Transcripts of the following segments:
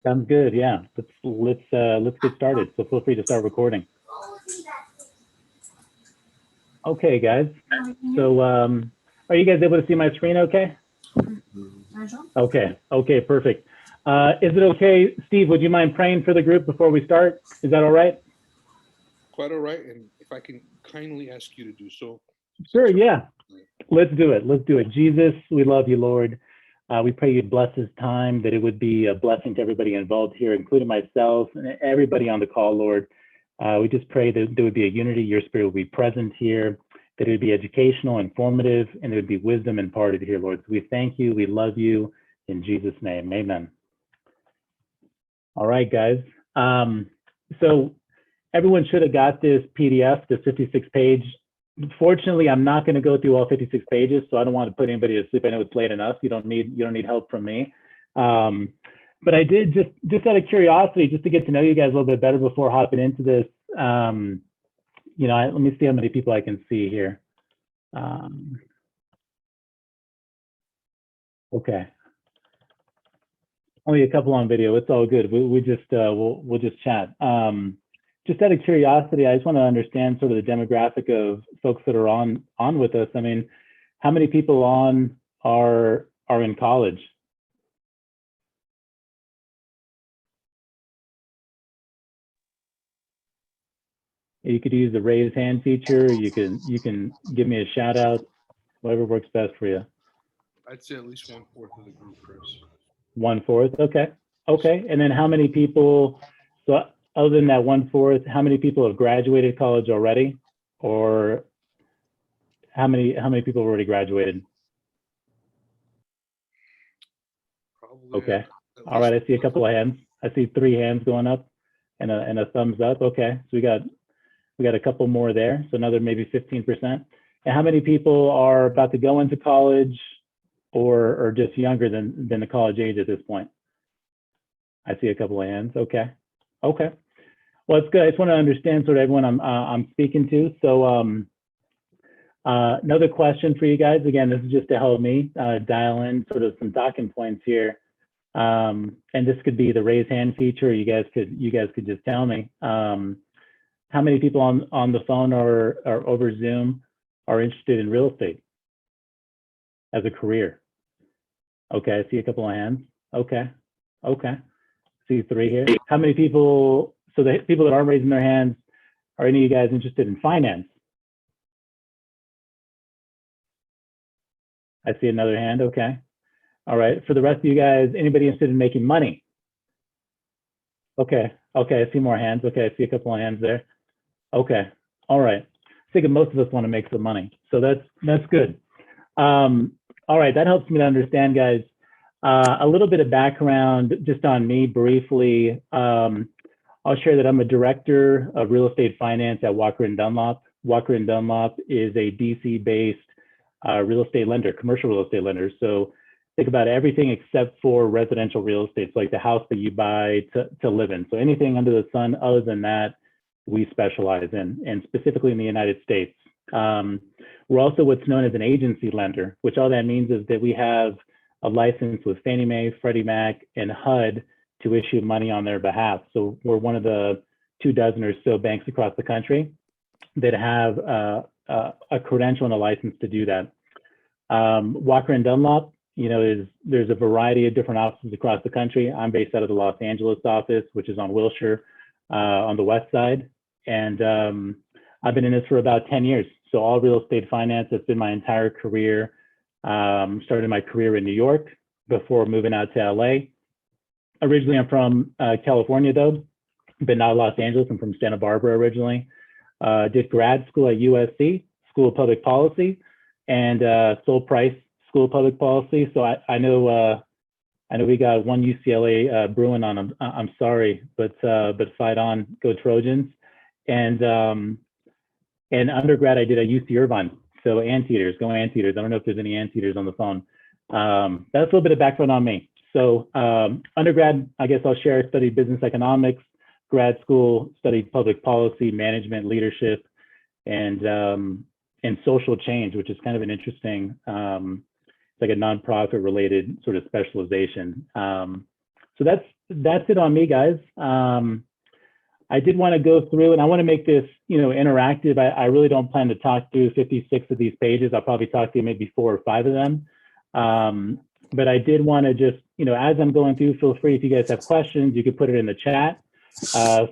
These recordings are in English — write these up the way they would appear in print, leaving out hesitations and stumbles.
Sounds good. Yeah. Let's get started. So feel free to start recording. Okay, guys. So are you guys able to see my screen okay? Okay, perfect. Is it okay, Steve, would you mind praying for the group before we start? Is that all right? Quite all right. And if I can kindly ask you to do so. Sure, yeah. Let's do it. Let's do it. Jesus, we love you, Lord. We pray you'd bless this time, that it would be a blessing to everybody involved here, including myself and everybody on the call, Lord. We just pray that there would be a unity, your spirit would be present here, that it would be educational, informative, and there would be wisdom imparted here, Lord. So we thank you, we love you, in Jesus' name, amen. All right, guys. So everyone should have got this PDF, the 56-page. Fortunately, I'm not going to go through all 56 pages, so I don't want to put anybody to sleep. I know it's late enough. You don't need help from me. But I did just out of curiosity, just to get to know you guys a little bit better before hopping into this. Let me see how many people I can see here. Okay, only a couple on video. It's all good. We'll just chat. Just out of curiosity, I just want to understand sort of the demographic of folks that are on with us. I mean, how many people on are in college? You could use the raise hand feature. You can give me a shout out, whatever works best for you. I'd say at least 1/4 of the group, Chris. 1/4, okay. Okay, and then how many people, so other than that 1/4, how many people have graduated college already? Or how many people have already graduated? Probably. Okay, all right, I see a couple of hands. I see 3 hands going up and a thumbs up. Okay, so we got a couple more there, so another maybe 15%. And how many people are about to go into college or just younger than the college age at this point? I see a couple of hands. Okay. Okay. Well, it's good. I just want to understand sort of everyone I'm speaking to. So another question for you guys. Again, this is just to help me dial in sort of some talking points here. And this could be the raise hand feature. You guys could just tell me. How many people on the phone or over Zoom are interested in real estate as a career? Okay, I see a couple of hands. Okay, okay. See 3 here. How many people, so the people that aren't raising their hands, are any of you guys interested in finance? I see another hand, okay. All right, for the rest of you guys, anybody interested in making money? Okay, okay, I see more hands. Okay, I see a couple of hands there. Okay, all right. I think most of us want to make some money, so that's good. All right, that helps me to understand, guys. A little bit of background just on me briefly. I'll share that I'm a director of real estate finance at Walker & Dunlop. Walker & Dunlop is a DC-based real estate lender, commercial real estate lender. So think about everything except for residential real estate, so like the house that you buy to live in. So anything under the sun other than that, we specialize in, and specifically in the United States. We're also what's known as an agency lender, which all that means is that we have a license with Fannie Mae, Freddie Mac, and HUD to issue money on their behalf. So we're one of the 24 or so banks across the country that have a credential and a license to do that. Walker & Dunlop, there's a variety of different offices across the country. I'm based out of the Los Angeles office, which is on Wilshire, on the west side. And I've been in this for about 10 years. So all real estate finance, that's been my entire career. Started my career in New York before moving out to LA. Originally, I'm from California, though, but not Los Angeles. I'm from Santa Barbara originally. Did grad school at USC, School of Public Policy, and Sol Price School of Public Policy. So I know we got one UCLA brewing on them. I'm sorry, but fight on, go Trojans. And undergrad, I did at UC Irvine. So Anteaters, go Anteaters. I don't know if there's any Anteaters on the phone. That's a little bit of background on me. So undergrad, I guess I'll share, I studied business economics. Grad school, studied public policy, management, leadership, and social change, which is kind of an interesting, it's like a nonprofit related sort of specialization. So that's it on me, guys. I did want to go through, and I want to make this, interactive. I really don't plan to talk through 56 of these pages. I'll probably talk through maybe 4 or 5 of them. But I did want to just, as I'm going through, feel free, if you guys have questions, you could put it in the chat.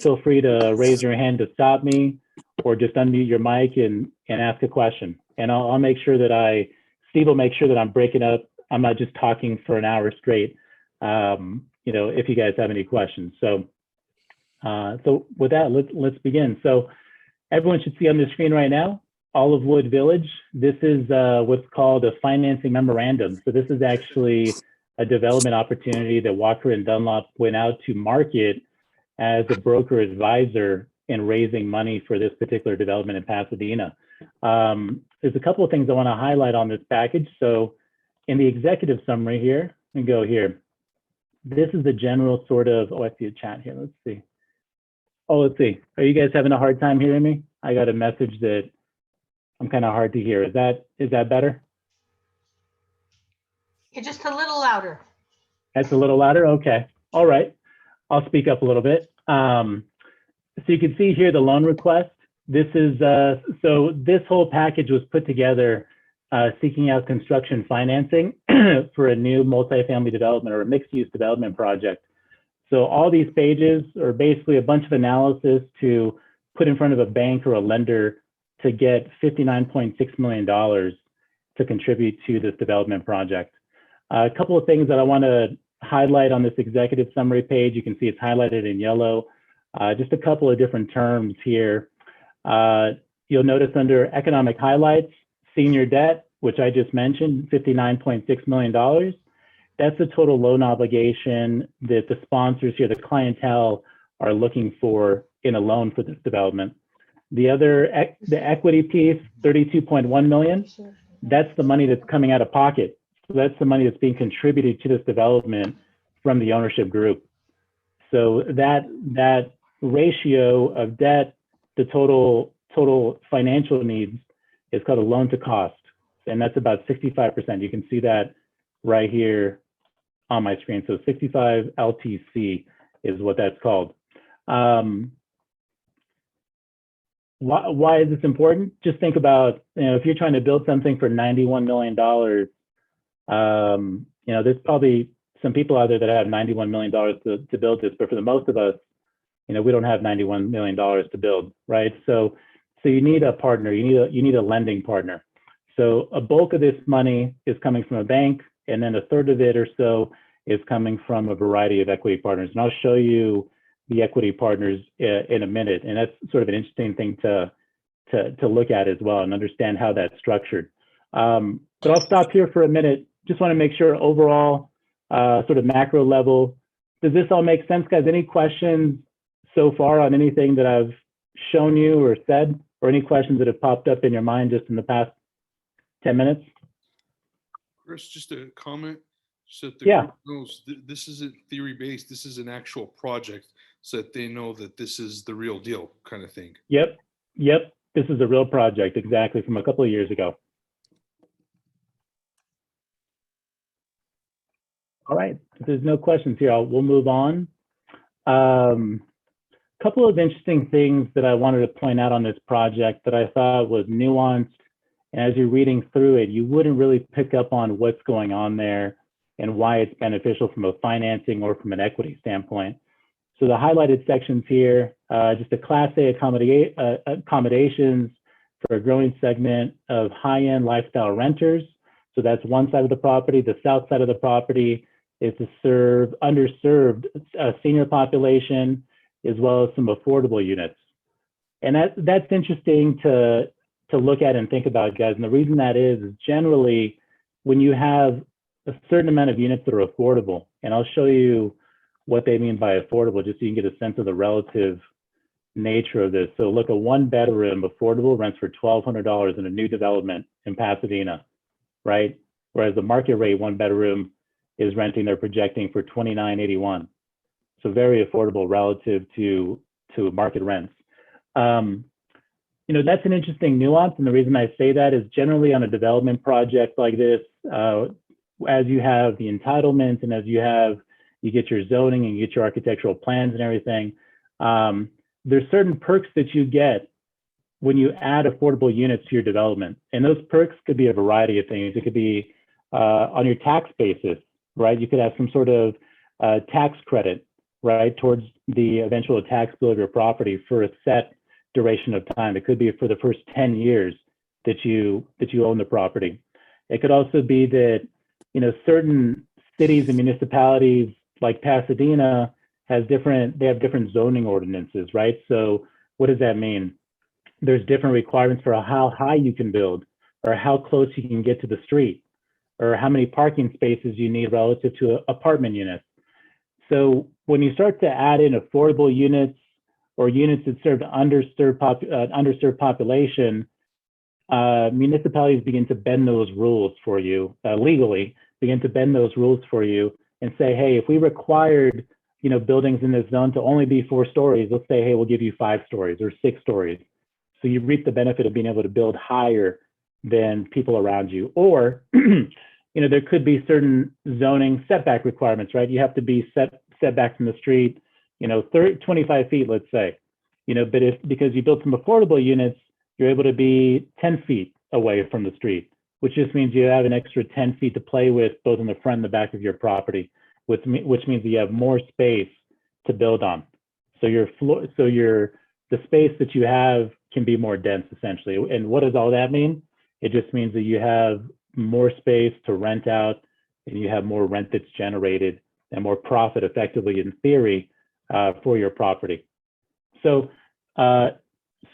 Feel free to raise your hand to stop me, or just unmute your mic and ask a question. And I'll make sure that Steve will make sure that I'm breaking up. I'm not just talking for an hour straight, if you guys have any questions. So with that, let's begin. So everyone should see on the screen right now, Olivewood Village. This is what's called a financing memorandum. So this is actually a development opportunity that Walker and Dunlop went out to market as a broker advisor in raising money for this particular development in Pasadena. There's a couple of things I want to highlight on this package. So in the executive summary here, and go here. This is the general sort of, I see a chat here. Let's see. Let's see. Are you guys having a hard time hearing me? I got a message that I'm kind of hard to hear. Is that better? You're just a little louder. That's a little louder? Okay. All right. I'll speak up a little bit. So you can see here the loan request. This is, so this whole package was put together seeking out construction financing for a new multifamily development or a mixed-use development project. So all these pages are basically a bunch of analysis to put in front of a bank or a lender to get $59.6 million to contribute to this development project. A couple of things that I want to highlight on this executive summary page. You can see it's highlighted in yellow. Just a couple of different terms here. You'll notice under economic highlights, senior debt, which I just mentioned, $59.6 million. That's the total loan obligation that the sponsors here, the clientele, are looking for in a loan for this development. The equity piece, $32.1 million. That's the money that's coming out of pocket. So that's the money that's being contributed to this development from the ownership group. So that ratio of debt to total financial needs is called a loan to cost. And that's about 65%. You can see that right here on my screen. So 65 LTC is what that's called. Why is this important? Just think about, if you're trying to build something for $91 million, there's probably some people out there that have $91 million to build this, but for the most of us, we don't have $91 million to build, right? So you need a partner, you need a lending partner. So a bulk of this money is coming from a bank, and then a third of it or so is coming from a variety of equity partners. And I'll show you the equity partners in a minute. And that's sort of an interesting thing to look at as well and understand how that's structured. But I'll stop here for a minute. Just want to make sure overall, sort of macro level, does this all make sense, guys? Any questions so far on anything that I've shown you or said, or any questions that have popped up in your mind just in the past 10 minutes? Chris, just a comment. So that the Yeah. group knows this isn't theory based. This is an actual project, so that they know that this is the real deal, kind of thing. Yep. This is a real project, exactly, from a couple of years ago. All right. If there's no questions here, we'll move on. Couple of interesting things that I wanted to point out on this project that I thought was nuanced. And as you're reading through it, you wouldn't really pick up on what's going on there and why it's beneficial from a financing or from an equity standpoint. So the highlighted sections here, just a Class A accommodations for a growing segment of high-end lifestyle renters. So that's one side of the property. The south side of the property is to serve underserved senior population, as well as some affordable units. And that's interesting to look at and think about, guys. And the reason that is generally when you have a certain amount of units that are affordable, and I'll show you what they mean by affordable, just so you can get a sense of the relative nature of this. So look, a 1-bedroom affordable rents for $1,200 in a new development in Pasadena, right? Whereas the market rate 1-bedroom is renting, they're projecting for $2,981. So very affordable relative to market rents. That's an interesting nuance. And the reason I say that is generally on a development project like this, as you have the entitlements and as you have you get your zoning and you get your architectural plans and everything. There's certain perks that you get when you add affordable units to your development. And those perks could be a variety of things. It could be on your tax basis, right? You could have some sort of tax credit, right, towards the eventual tax bill of your property for a set duration of time. It could be for the first 10 years that you own the property. It could also be that, you know, certain cities and municipalities like Pasadena they have different zoning ordinances, right? So what does that mean? There's different requirements for how high you can build, or how close you can get to the street, or how many parking spaces you need relative to apartment units. So when you start to add in affordable units or units that serve underserved population, municipalities begin to bend those rules for you, legally begin to bend those rules for you and say, hey, if we required, you know, buildings in this zone to only be 4 stories, let's say, hey, we'll give you 5 stories or 6 stories. So you reap the benefit of being able to build higher than people around you. Or, you know, there could be certain zoning setback requirements, right? You have to be set back from the street, you know, 25 feet, let's say, you know, but because you built some affordable units, you're able to be 10 feet away from the street, which just means you have an extra 10 feet to play with both in the front and the back of your property, which means that you have more space to build on. So the space that you have can be more dense, essentially. And what does all that mean? It just means that you have more space to rent out, and you have more rent that's generated and more profit, effectively, in theory, for your property. So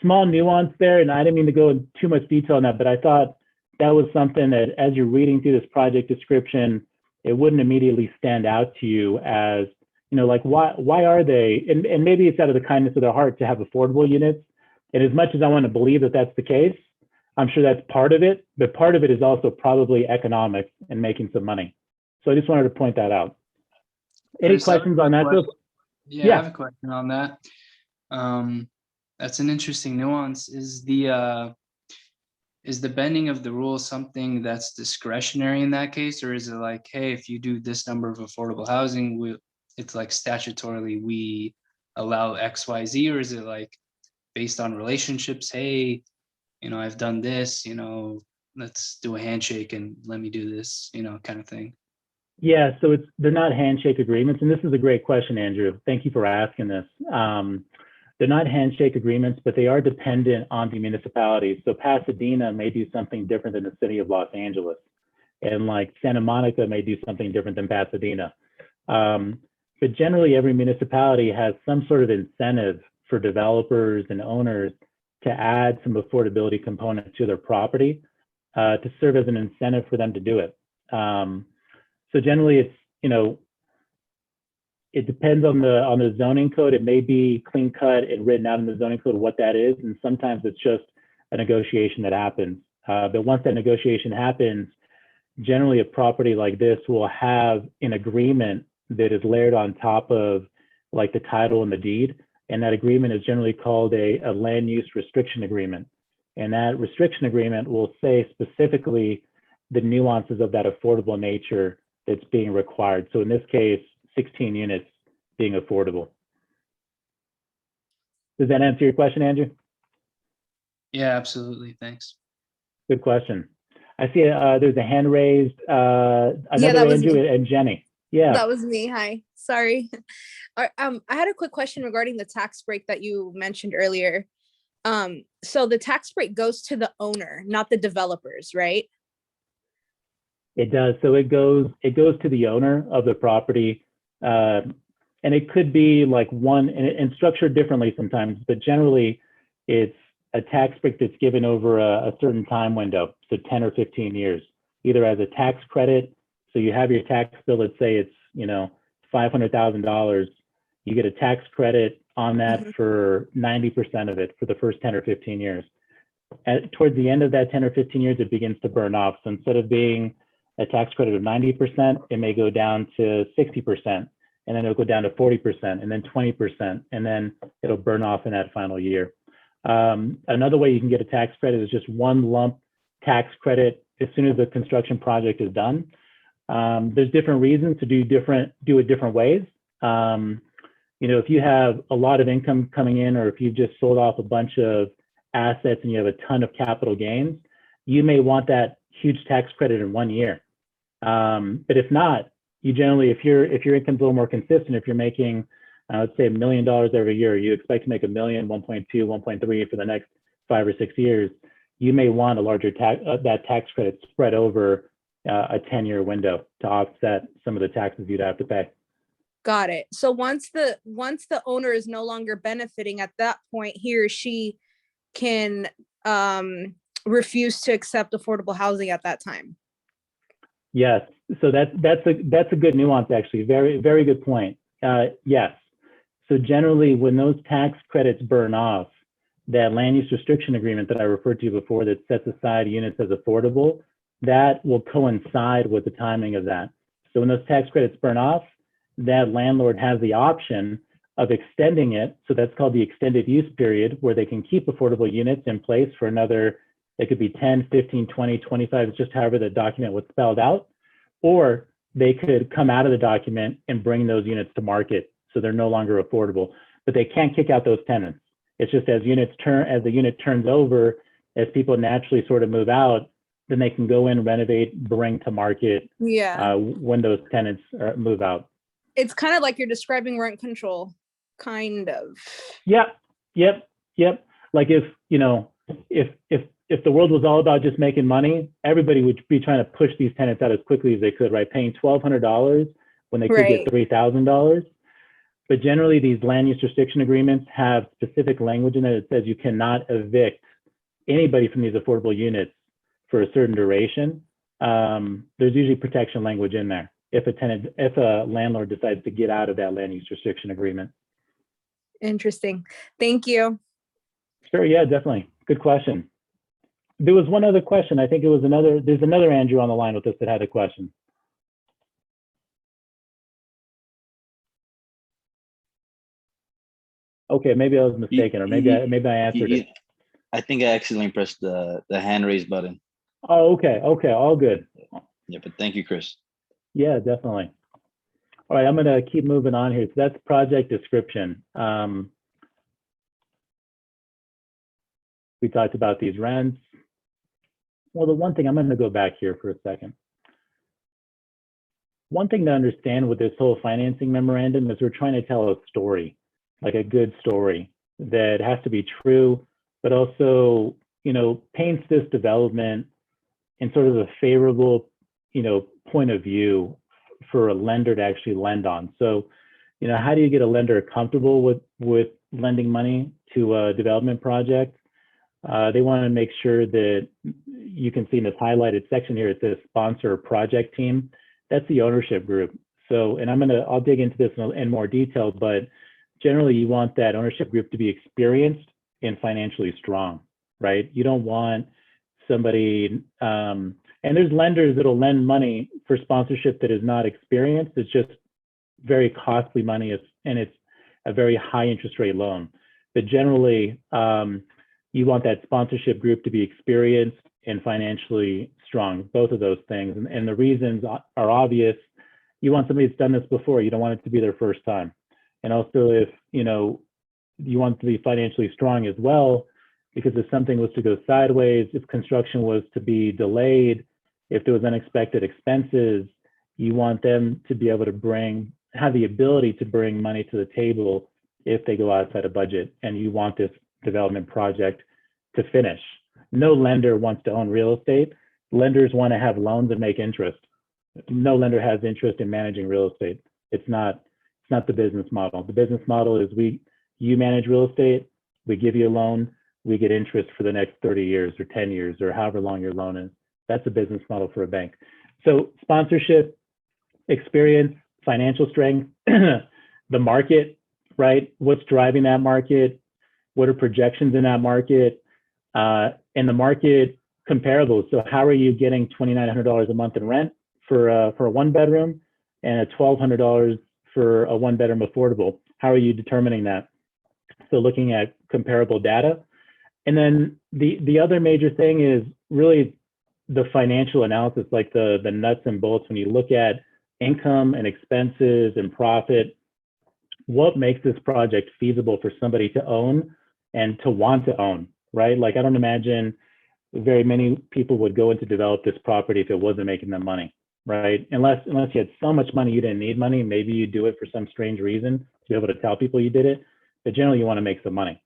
small nuance there, and I didn't mean to go into too much detail on that, but I thought that was something that, as you're reading through this project description, it wouldn't immediately stand out to you as, you know, like, why are they, and maybe it's out of the kindness of their heart to have affordable units. And as much as I want to believe that that's the case, I'm sure that's part of it, but part of it is also probably economics and making some money. So I just wanted to point that out. Any Chris, I have a questions on that? question. Yeah, Yeah. I have a question on that. That's an interesting nuance. Is the bending of the rule something that's discretionary in that case, or is it like, hey, if you do this number of affordable housing, it's like statutorily we allow XYZ, or is it like based on relationships? Hey, you know, I've done this, you know, let's do a handshake and let me do this, you know, kind of thing. Yeah, so they're not handshake agreements, and this is a great question, Andrew. Thank you for asking this. They're not handshake agreements, but they are dependent on the municipalities. So Pasadena may do something different than the city of Los Angeles, and like Santa Monica may do something different than Pasadena. But generally, every municipality has some sort of incentive for developers and owners to add some affordability component to their property to serve as an incentive for them to do it. So generally, it's, you know, it depends on the zoning code. It may be clean cut and written out in the zoning code what that is, and sometimes it's just a negotiation that happens. But once that negotiation happens, generally a property like this will have an agreement that is layered on top of like the title and the deed, and that agreement is generally called a land use restriction agreement. And that restriction agreement will say specifically the nuances of that affordable nature that's being required. So in this case, 16 units being affordable. Does that answer your question, Andrew? Yeah, absolutely. Thanks. Good question. I see there's a hand raised, another Andrew me. and Jenny. Yeah. That was me. Hi. Sorry. I had a quick question regarding the tax break that you mentioned earlier. So the tax break goes to the owner, not the developers, right? It does. So it goes to the owner of the property. And it could be like one, and structured differently sometimes, but generally it's a tax break that's given over a certain time window, so 10 or 15 years, either as a tax credit. So you have your tax bill, let's say it's, you know, $500,000, you get a tax credit on that for 90% of it for the first 10 or 15 years. Towards the end of that 10 or 15 years, it begins to burn off. So instead of being a tax credit of 90%, it may go down to 60%. And then it'll go down to 40%, and then 20%, and then it'll burn off in that final year. Another way you can get a tax credit is just one lump tax credit as soon as the construction project is done. There's different reasons to do it different ways. If you have a lot of income coming in, or if you've just sold off a bunch of assets and you have a ton of capital gains, you may want that huge tax credit in 1 year. But if not, you generally, if your income's a little more consistent, if you're making, let's say $1 million every year, you expect to make $1 million, 1.2, 1.3 for the next 5 or 6 years, you may want a larger that tax credit spread over a 10-year window to offset some of the taxes you'd have to pay. Got it. So once the owner is no longer benefiting, at that point, he or she can refuse to accept affordable housing at that time. Yes. So that's a good nuance, actually. Very, very good point. Yes. So generally, when those tax credits burn off, that land use restriction agreement that I referred to before that sets aside units as affordable, that will coincide with the timing of that. So when those tax credits burn off, that landlord has the option of extending it. So that's called the extended use period, where they can keep affordable units in place for another, it could be 10, 15, 20, 25, it's just however the document was spelled out. Or they could come out of the document and bring those units to market so they're no longer affordable, but they can't kick out those tenants. It's just as the unit turns over, as people naturally sort of move out, then they can go in, renovate, bring to market when those tenants move out. It's kind of like you're describing rent control, kind of. Yep. Like if the world was all about just making money, everybody would be trying to push these tenants out as quickly as they could, right? Paying $1,200 when they could get $3,000. But generally, these land use restriction agreements have specific language in it that says you cannot evict anybody from these affordable units for a certain duration. There's usually protection language in there if a landlord decides to get out of that land use restriction agreement. Interesting. Thank you. Sure. Yeah, definitely. Good question. There was one other question. I think it was there's another Andrew on the line with us that had a question. Okay, maybe I was mistaken, or maybe I answered it. I think I accidentally pressed the hand raise button. Oh, okay, all good. Yeah, but thank you, Chris. Yeah, definitely. All right, I'm gonna keep moving on here. So that's project description. We talked about these rents. Well, the one thing, I'm gonna go back here for a second. One thing to understand with this whole financing memorandum is we're trying to tell a story, like a good story that has to be true, but also, paints this development in sort of a favorable, point of view for a lender to actually lend on. So, how do you get a lender comfortable with lending money to a development project? They want to make sure that you can see in this highlighted section here, it says sponsor project team. That's the ownership group. So, and I'll dig into this in more detail, but generally you want that ownership group to be experienced and financially strong, right? You don't want somebody, and there's lenders that'll lend money for sponsorship that is not experienced. It's just very costly money, and it's a very high interest rate loan. But generally, you want that sponsorship group to be experienced and financially strong, both of those things. And the reasons are obvious. You want somebody that's done this before. You don't want it to be their first time. And also, if you want to be financially strong as well, because if something was to go sideways, if construction was to be delayed, if there was unexpected expenses, you want them to be able to have the ability to bring money to the table if they go outside a budget, and you want this development project to finish. No lender wants to own real estate. Lenders want to have loans and make interest. No lender has interest in managing real estate. It's not the business model. The business model is you manage real estate, we give you a loan, we get interest for the next 30 years or 10 years or however long your loan is. That's a business model for a bank. So sponsorship, experience, financial strength, the market, right? What's driving that market? What are projections in that market? And the market comparables. So how are you getting $2,900 a month in rent for a one bedroom and $1,200 for a one bedroom affordable? How are you determining that? So looking at comparable data. And then the other major thing is really the financial analysis, like the nuts and bolts, when you look at income and expenses and profit, what makes this project feasible for somebody to own and to want to own, right? Like, I don't imagine very many people would go in to develop this property if it wasn't making them money, right? Unless you had so much money you didn't need money, maybe you do it for some strange reason to be able to tell people you did it, but generally you want to make some money.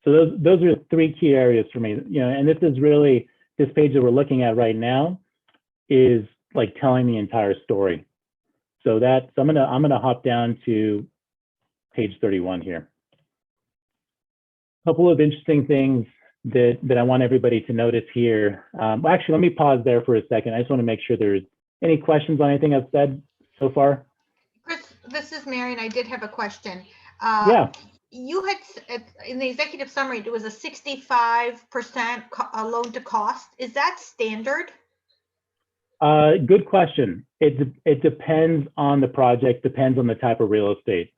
So those are three key areas for me, you know, and this is really, this page that we're looking at right now is like telling the entire story. So I'm gonna hop down to page 31 here. A couple of interesting things that I want everybody to notice here. Well, actually, let me pause there for a second. I just want to make sure there's any questions on anything I've said so far. Chris, this is Mary, and I did have a question. Yeah. You had, in the executive summary, it was a 65% loan to cost. Is that standard? Good question. It depends on the project, depends on the type of real estate.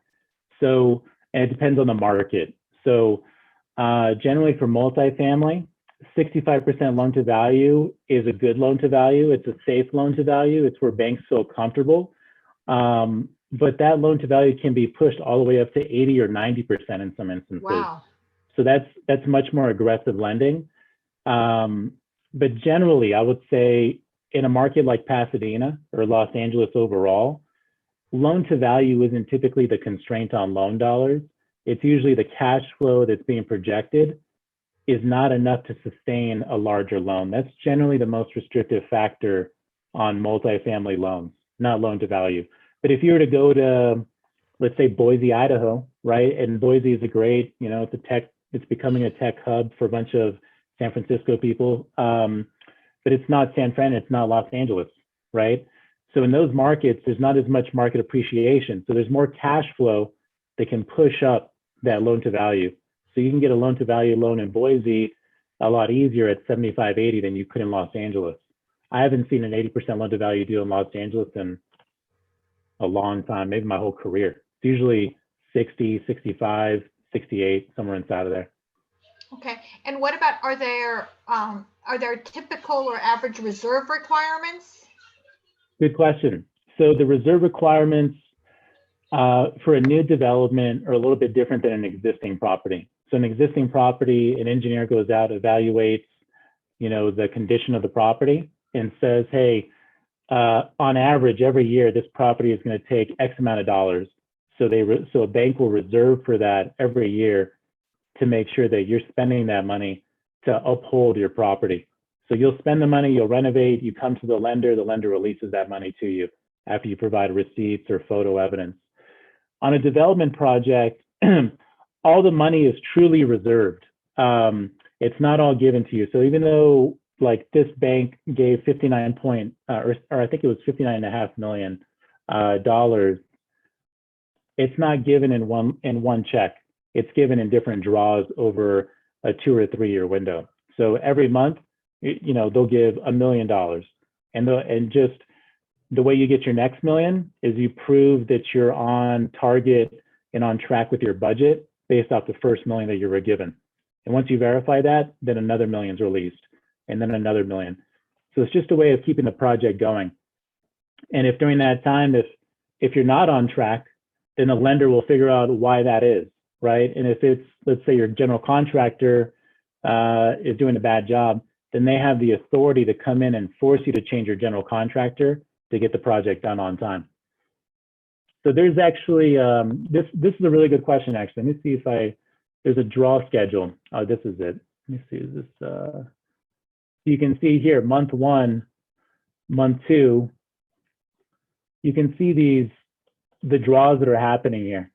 So, and it depends on the market. So generally for multifamily, 65% loan to value is a good loan to value. It's a safe loan to value. It's where banks feel comfortable. But that loan to value can be pushed all the way up to 80 or 90% in some instances. Wow. So that's much more aggressive lending. But generally, I would say in a market like Pasadena or Los Angeles overall, loan to value isn't typically the constraint on loan dollars. It's usually the cash flow that's being projected is not enough to sustain a larger loan. That's generally the most restrictive factor on multifamily loans, not loan to value. But if you were to go to, let's say, Boise, Idaho, right? And Boise is a great, you know, it's becoming a tech hub for a bunch of San Francisco people. But it's not San Fran, it's not Los Angeles, right? So in those markets, there's not as much market appreciation. So there's more cash flow that can push up that loan to value. So you can get a loan to value loan in Boise a lot easier at 75, 80 than you could in Los Angeles. I haven't seen an 80% loan to value deal in Los Angeles in a long time, maybe my whole career. It's usually 60, 65, 68, somewhere inside of there. Okay. And what about, are there typical or average reserve requirements? Good question. So the reserve requirements for a new development are a little bit different than an existing property. So an existing property, an engineer goes out, evaluates, you know, the condition of the property and says, hey, on average, every year, this property is going to take X amount of dollars. So a bank will reserve for that every year to make sure that you're spending that money to uphold your property. So you'll spend the money, you'll renovate, you come to the lender releases that money to you after you provide receipts or photo evidence. On a development project, all the money is truly reserved. It's not all given to you. So even though like this bank gave or I think it was $59.5 million, it's not given in one check. It's given in different draws over a 2 or 3 year window. So every month, you know, they'll give $1 million, and just the way you get your next million is you prove that you're on target and on track with your budget based off the first $1 million that you were given. And once you verify that, then another $1 million is released, and then another $1 million. So it's just a way of keeping the project going. And if during that time, if you're not on track, then the lender will figure out why that is, right? And if it's, let's say your general contractor is doing a bad job, then they have the authority to come in and force you to change your general contractor to get the project done on time. So there's actually, this is a really good question, actually. Let me see if there's a draw schedule. Oh, this is it. Let me see, is this, you can see here, month 1, month 2, you can see the draws that are happening here,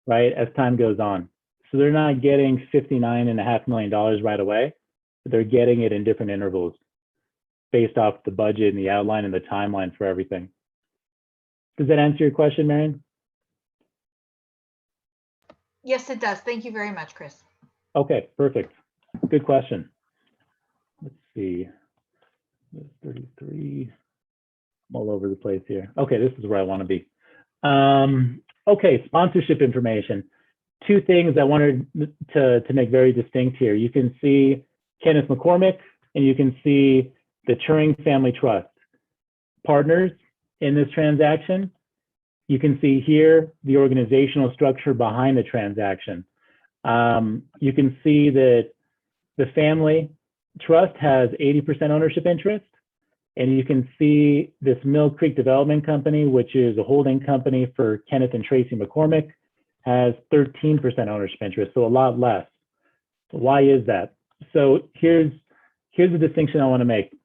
right, as time goes on. So they're not getting $59.5 million right away, but they're getting it in different intervals based off the budget and the outline and the timeline for everything. Does that answer your question, Marion? Yes, it does. Thank you very much, Chris. Okay, perfect. Good question. Let's see. 33. I'm all over the place here. Okay, this is where I want to be. Okay, sponsorship information. 2 things I wanted to make very distinct here. You can see Kenneth McCormick, and you can see the Turing Family Trust partners in this transaction. You can see here the organizational structure behind the transaction. You can see that the family trust has 80% ownership interest, and you can see this Mill Creek Development Company, which is a holding company for Kenneth and Tracy McCormick, has 13% ownership interest, so a lot less. Why is that? So here's the distinction I want to make.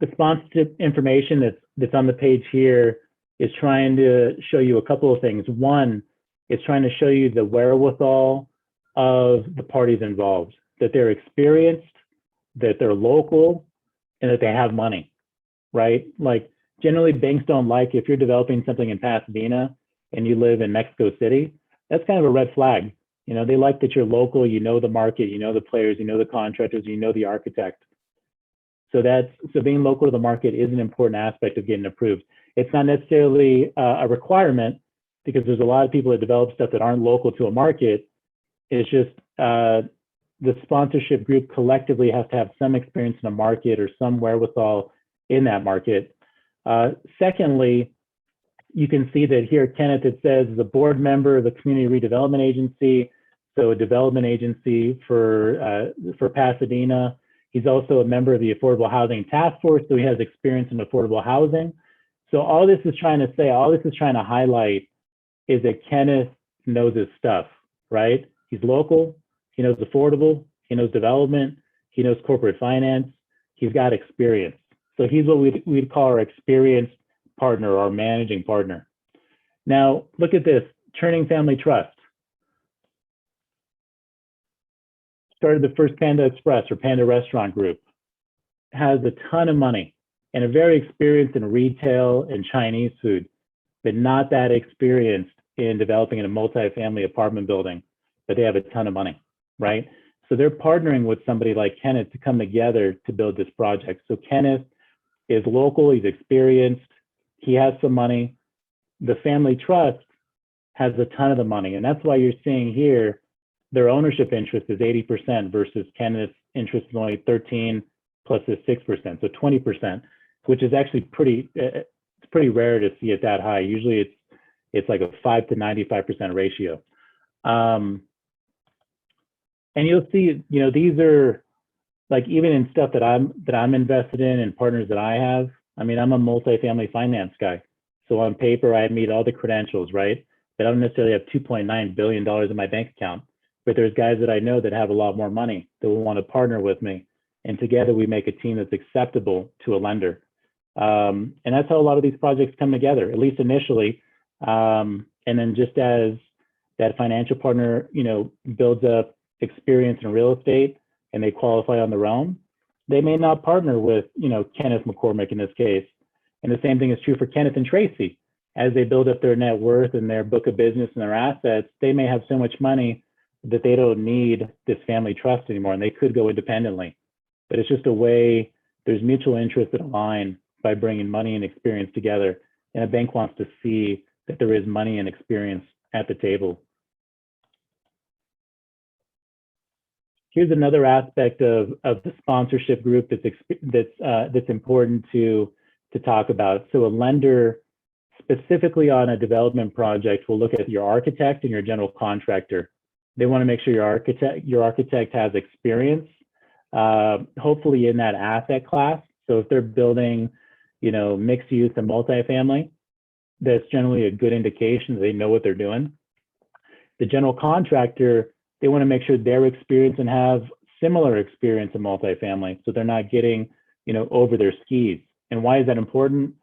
The sponsorship information that's on the page here is trying to show you a couple of things. One, it's trying to show you the wherewithal of the parties involved, that they're experienced, that they're local, and that they have money, right? Like generally banks don't like, if you're developing something in Pasadena and you live in Mexico City, that's kind of a red flag. You know, they like that you're local, you know the market, you know the players, you know the contractors, you know the architect. So being local to the market is an important aspect of getting approved. It's not necessarily a requirement, because there's a lot of people that develop stuff that aren't local to a market. It's just the sponsorship group collectively has to have some experience in a market or some wherewithal in that market. Secondly, you can see that here, Kenneth, it says the board member of the Community Redevelopment Agency, so a development agency for Pasadena. He's also a member of the Affordable Housing Task Force, so he has experience in affordable housing. So all this is trying to say, all this is trying to highlight is that Kenneth knows his stuff, right? He's local, he knows affordable, he knows development, he knows corporate finance, he's got experience. So he's what we'd call our experienced partner, our managing partner. Now, look at this, Turing Family Trust. Started the first Panda Express or Panda Restaurant Group, has a ton of money and a very experienced in retail and Chinese food, but not that experienced in developing in a multi-family apartment building, but they have a ton of money, right? So they're partnering with somebody like Kenneth to come together to build this project. So Kenneth is local, he's experienced, he has some money. The family trust has a ton of the money, and that's why you're seeing here their ownership interest is 80% versus Kenneth's interest is only 13 plus his 6%, so 20%, which is actually it's pretty rare to see it that high. Usually it's like a 5 to 95% ratio. And you'll see, you know, these are like, even in stuff that I'm invested in and partners that I have. I mean, I'm a multifamily finance guy, so on paper I meet all the credentials, right? But I don't necessarily have $2.9 billion in my bank account. But there's guys that I know that have a lot more money that will want to partner with me, and together we make a team that's acceptable to a lender. And that's how a lot of these projects come together, at least initially. And then just as that financial partner, you know, builds up experience in real estate and they qualify on their own, they may not partner with, you know, Kenneth McCormick in this case. And the same thing is true for Kenneth and Tracy. As they build up their net worth and their book of business and their assets, they may have so much money that they don't need this family trust anymore, and they could go independently. But it's just a way, there's mutual interest that align by bringing money and experience together. And a bank wants to see that there is money and experience at the table. Here's another aspect of the sponsorship group that's important to talk about. So a lender, specifically on a development project, will look at your architect and your general contractor. They want to make sure your architect has experience, hopefully in that asset class. So if they're building, you know, mixed use and multifamily, that's generally a good indication that they know what they're doing. The general contractor, they want to make sure they're experienced and have similar experience in multifamily, so they're not getting, you know, over their skis. And why is that important?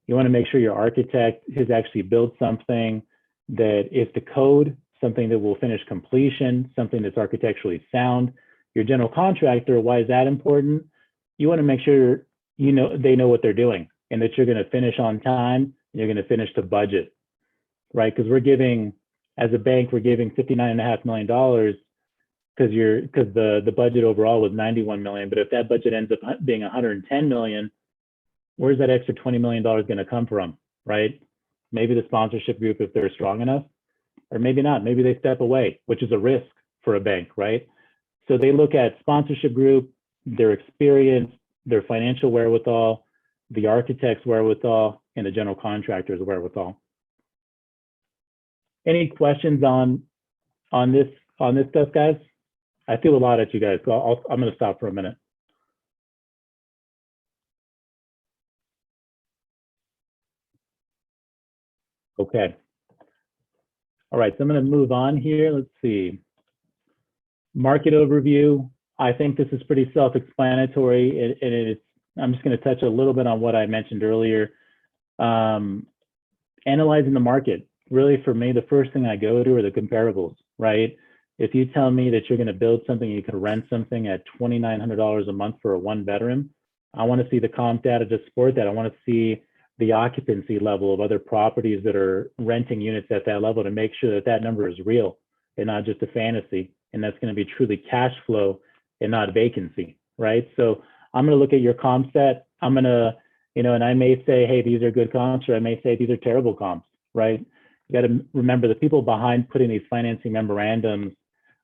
You want to make sure your architect has actually built something that is to code, something that will finish completion, something that's architecturally sound. Your general contractor, why is that important? You want to make sure, you know, they know what they're doing and that you're going to finish on time and you're going to finish to budget, right? Because we're giving, as a bank, we're giving $59.5 million because the budget overall was 91 million. But if that budget ends up being 110 million, where's that extra $20 million going to come from, right? Maybe the sponsorship group, if they're strong enough, or maybe not. Maybe they step away, which is a risk for a bank, right? So they look at sponsorship group, their experience, their financial wherewithal, the architect's wherewithal, and the general contractor's wherewithal. Any questions on this stuff, guys? I feel a lot at you guys, so I'm going to stop for a minute. Okay. All right, so I'm going to move on here. Let's see. Market overview. I think this is pretty self-explanatory, and I'm just going to touch a little bit on what I mentioned earlier. Analyzing the market. Really, for me, the first thing I go to are the comparables, right? If you tell me that you're going to build something, you can rent something at $2,900 a month for a one-bedroom, I want to see the comp data to support that. I want to see the occupancy level of other properties that are renting units at that level to make sure that that number is real and not just a fantasy. And that's going to be truly cash flow and not vacancy, right? So I'm going to look at your comp set. I'm going to, and I may say, hey, these are good comps, or I may say these are terrible comps, right? You got to remember the people behind putting these financing memorandums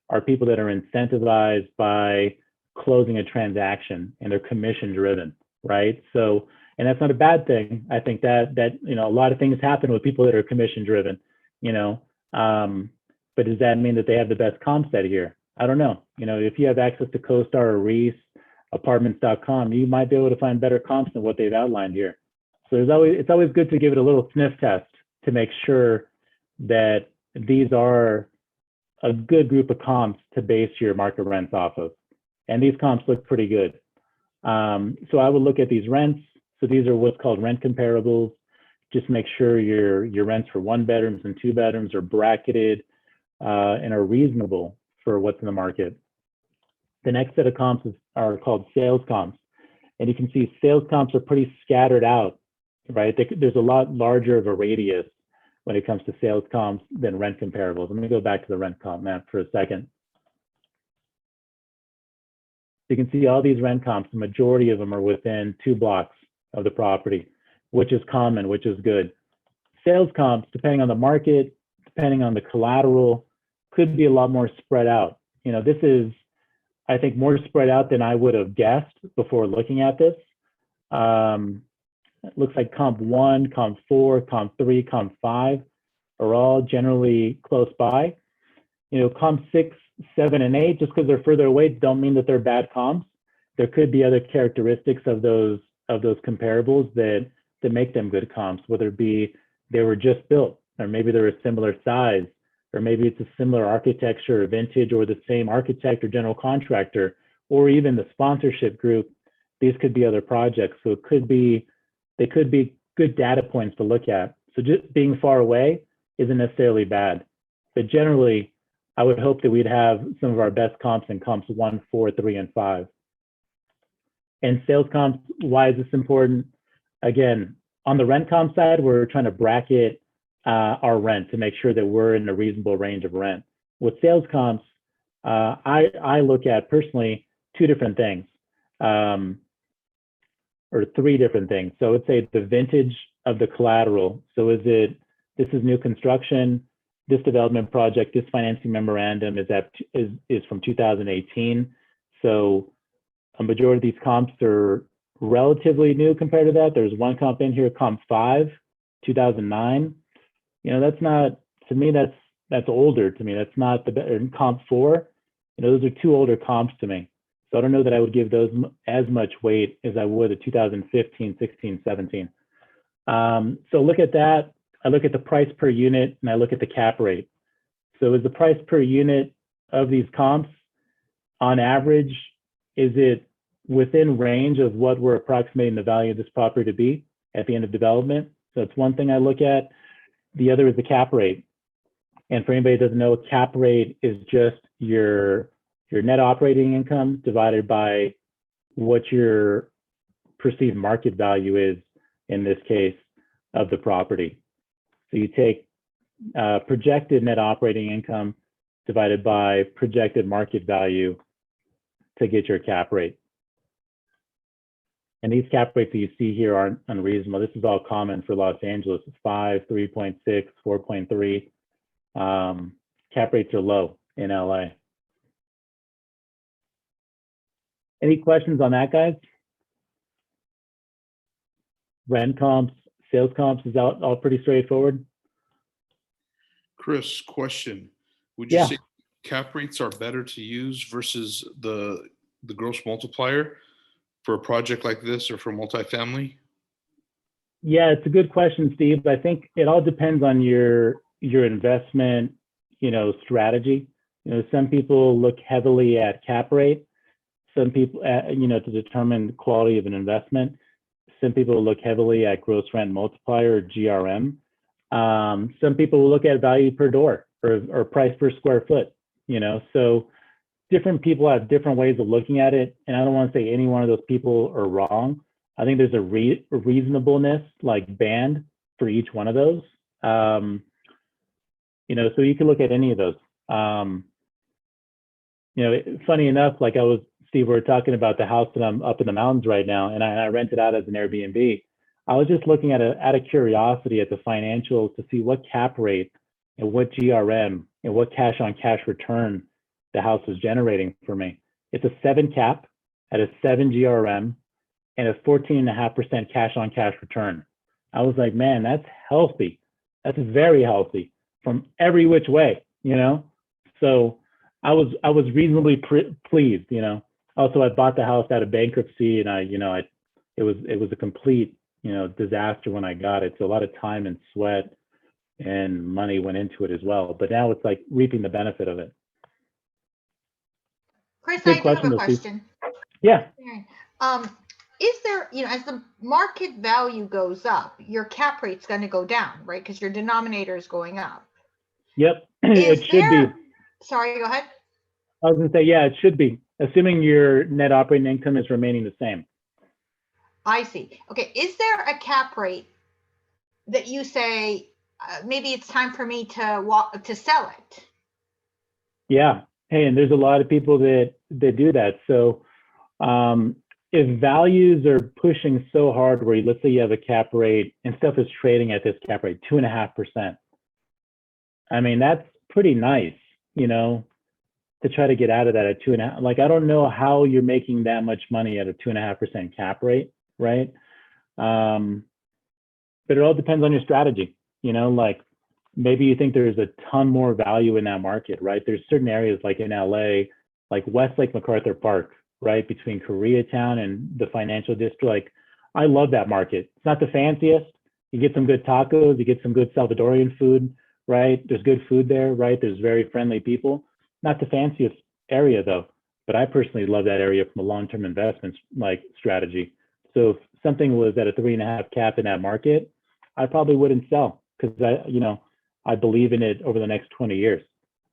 are people that are incentivized by closing a transaction, and they're commission driven, right? So, and that's not a bad thing. I think that a lot of things happen with people that are commission driven, but does that mean that they have the best comp set here? I don't know. If you have access to CoStar or Reis, apartments.com, you might be able to find better comps than what they've outlined here. So it's always good to give it a little sniff test to make sure that these are a good group of comps to base your market rents off of. And these comps look pretty good. So I would look at these rents. So these are what's called rent comparables. Just make sure your rents for one bedrooms and two bedrooms are bracketed and are reasonable for what's in the market. The next set of comps are called sales comps. And you can see sales comps are pretty scattered out, right? There's a lot larger of a radius when it comes to sales comps than rent comparables. Let me go back to the rent comp map for a second. You can see all these rent comps, the majority of them are within 2 blocks of the property, which is common, which is good. Sales comps, depending on the market, depending on the collateral, could be a lot more spread out. This is, I think, more spread out than I would have guessed before looking at this. It looks like comp 1, comp 4, comp 3, comp 5 are all generally close by. Comp 6, 7, and 8, just because they're further away, don't mean that they're bad comps. There could be other characteristics of those comparables that make them good comps, whether it be they were just built, or maybe they're a similar size, or maybe it's a similar architecture or vintage, or the same architect or general contractor, or even the sponsorship group. These could be other projects. So they could be good data points to look at. So just being far away isn't necessarily bad. But generally, I would hope that we'd have some of our best comps in comps 1, 4, 3, and 5. And sales comps, why is this important? Again, on the rent comp side, we're trying to bracket our rent to make sure that we're in a reasonable range of rent. With sales comps, I look at personally 2 different things, or 3 different things. So I would say the vintage of the collateral. So this is new construction, this development project, this financing memorandum is from 2018. So a majority of these comps are relatively new compared to that. There's one comp in here, comp 5, 2009. That's not, to me, that's older to me. That's not the comp 4. Those are 2 older comps to me. So I don't know that I would give those as much weight as I would the 2015, 16, 17. So look at that. I look at the price per unit, and I look at the cap rate. So is the price per unit of these comps, on average, is it within range of what we're approximating the value of this property to be at the end of development? So it's one thing I look at. The other is the cap rate. And for anybody that doesn't know, cap rate is just your net operating income divided by what your perceived market value is, in this case, of the property. So you take projected net operating income divided by projected market value to get your cap rate. And these cap rates that you see here aren't unreasonable. This is all common for Los Angeles. It's 5, 3.6, 4.3. Cap rates are low in LA. Any questions on that, guys? Rent comps, sales comps, is that all pretty straightforward? Chris, question. Would you Yeah. say cap rates are better to use versus the gross multiplier for a project like this or for multifamily? Yeah, it's a good question, Steve. I think it all depends on your investment, strategy. Some people look heavily at cap rate. Some people, to determine the quality of an investment. Some people look heavily at gross rent multiplier or GRM. Some people will look at value per door or price per square foot. So different people have different ways of looking at it, and I don't want to say any one of those people are wrong. I think there's a reasonableness like band for each one of those. So you can look at any of those. Funny enough, like Steve, we were talking about the house that I'm up in the mountains right now, and I rent it out as an Airbnb. I was just looking at out of curiosity at the financials to see what cap rate and what GRM and what cash on cash return the house is generating for me. It's a 7 cap at a 7 GRM and a 14.5% cash on cash return. I was like, man, that's healthy. That's very healthy from every which way, So I was reasonably pleased, Also, I bought the house out of bankruptcy, and it was a complete, disaster when I got it. So a lot of time and sweat and money went into it as well. But now it's like reaping the benefit of it. Chris, Good I do have question, a though, Steve. question. Yeah. Is there, as the market value goes up, your cap rate's going to go down, right? Because your denominator is going up. Yep. Is It should be. Sorry, go ahead. I was going to say, yeah, it should be, assuming your net operating income is remaining the same. I see. Okay. Is there a cap rate that you say, maybe it's time for me to sell it? Yeah. Hey, and there's a lot of people that do that. So if values are pushing so hard where let's say you have a cap rate and stuff is trading at this cap rate, 2.5%. I mean, that's pretty nice, to try to get out of that at 2.5. Like, I don't know how you're making that much money at a 2.5% cap rate, right? But it all depends on your strategy, like maybe you think there's a ton more value in that market, right? There's certain areas like in LA, like Westlake MacArthur Park, right? Between Koreatown and the financial district. Like, I love that market. It's not the fanciest. You get some good tacos, you get some good Salvadorian food, right? There's good food there, right? There's very friendly people. Not the fanciest area though, but I personally love that area from a long-term investment strategy. So if something was at a 3.5 cap in that market, I probably wouldn't sell because I believe in it over the next 20 years,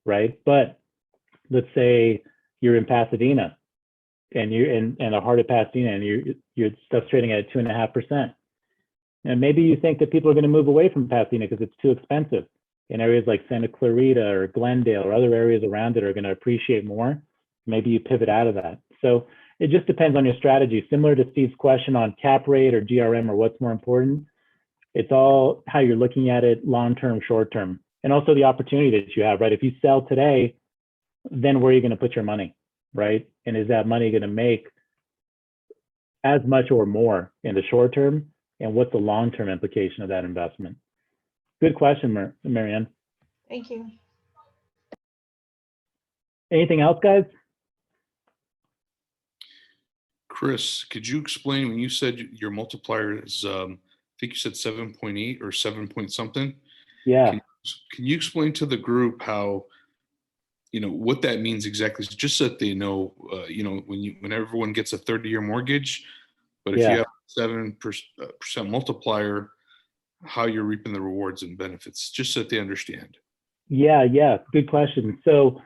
right? But let's say you're in Pasadena and you're in the heart of Pasadena and your stuff's trading at 2.5%. And maybe you think that people are going to move away from Pasadena because it's too expensive. In areas like Santa Clarita or Glendale or other areas around it are going to appreciate more. Maybe you pivot out of that. So it just depends on your strategy. Similar to Steve's question on cap rate or GRM or what's more important, it's all how you're looking at it long-term, short-term, and also the opportunity that you have, right? If you sell today, then where are you going to put your money, right? And is that money going to make as much or more in the short term? And what's the long-term implication of that investment? Good question, Marianne. Thank you. Anything else, guys? Chris, could you explain when you said your multiplier is, I think you said 7.8 or 7 point something? Yeah. Can you explain to the group how, what that means exactly? Just so that they know, when everyone gets a 30-year mortgage, but if you have 7% multiplier, how you're reaping the rewards and benefits, just so that they understand. Yeah. Good question. So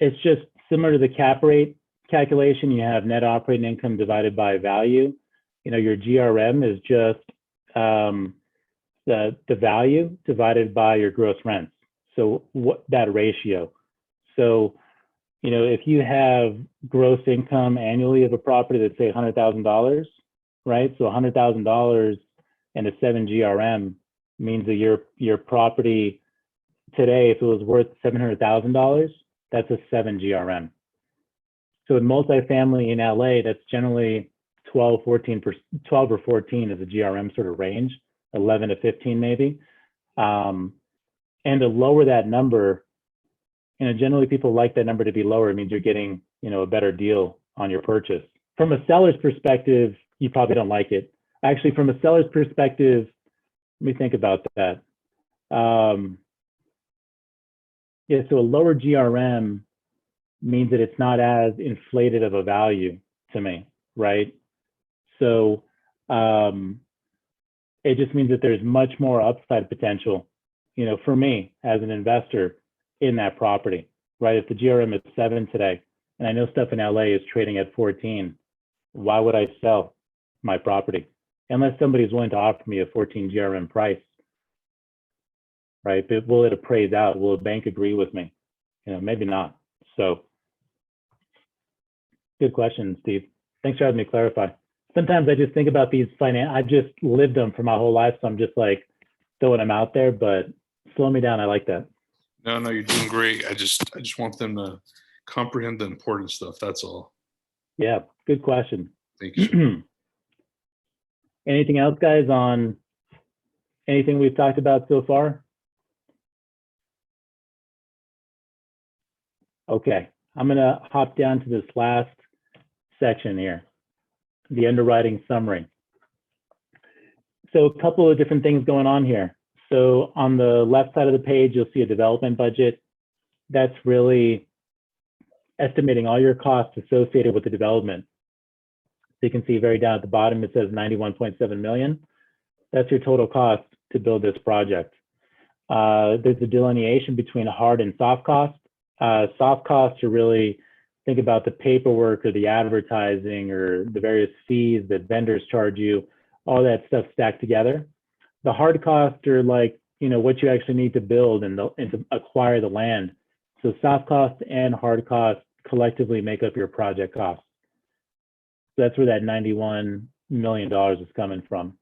it's just similar to the cap rate calculation. You have net operating income divided by value. Your GRM is just the value divided by your gross rents. So what that ratio. So, if you have gross income annually of a property that's say $100,000, right? So $100,000 and a 7 GRM means that your property today, if it was worth $700,000, that's a 7 GRM. So in multifamily in LA, that's generally 12 or 14 is a GRM sort of range, 11 to 15 maybe. And to lower that number, generally people like that number to be lower. It means you're getting, a better deal on your purchase. From a seller's perspective, you probably don't like it. Actually, from a seller's perspective, let me think about that. Yeah, so a lower GRM means that it's not as inflated of a value to me, right? So it just means that there's much more upside potential, for me as an investor in that property, right? If the GRM is 7 today, and I know stuff in LA is trading at 14, why would I sell my property? Unless somebody's willing to offer me a 14 GRM price, right? But will it appraise out? Will a bank agree with me? Maybe not. So good question, Steve. Thanks for having me clarify. Sometimes I just think about these I've just lived them for my whole life, so I'm just like throwing them out there, but slow me down. I like that. No, you're doing great. I just want them to comprehend the important stuff. That's all. Yeah, good question. Thank you. Anything else, guys, on anything we've talked about so far? Okay, I'm going to hop down to this last section here, the underwriting summary. So a couple of different things going on here. So on the left side of the page, you'll see a development budget. That's really estimating all your costs associated with the development. So you can see very down at the bottom, it says 91.7 million. That's your total cost to build this project. There's a delineation between hard and soft costs. Soft costs are really, think about the paperwork or the advertising or the various fees that vendors charge you, all that stuff stacked together. The hard costs are like, what you actually need to build and to acquire the land. So soft costs and hard costs collectively make up your project costs. So that's where that $91 million is coming from.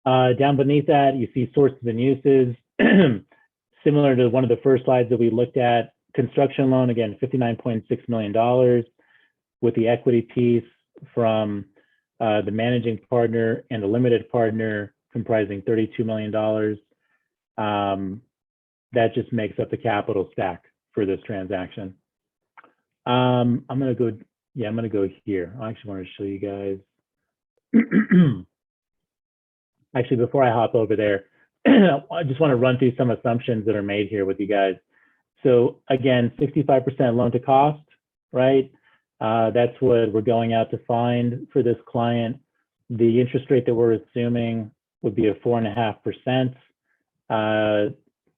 Down beneath that, you see sources and uses. Similar to one of the first slides that we looked at, construction loan, again, $59.6 million with the equity piece from the managing partner and the limited partner comprising $32 million. That just makes up the capital stack for this transaction. I'm gonna go here. I actually want to show you guys. Actually, before I hop over there, I just want to run through some assumptions that are made here with you guys. So again, 65% loan to cost, right? That's what we're going out to find for this client. The interest rate that we're assuming would be a 4.5%.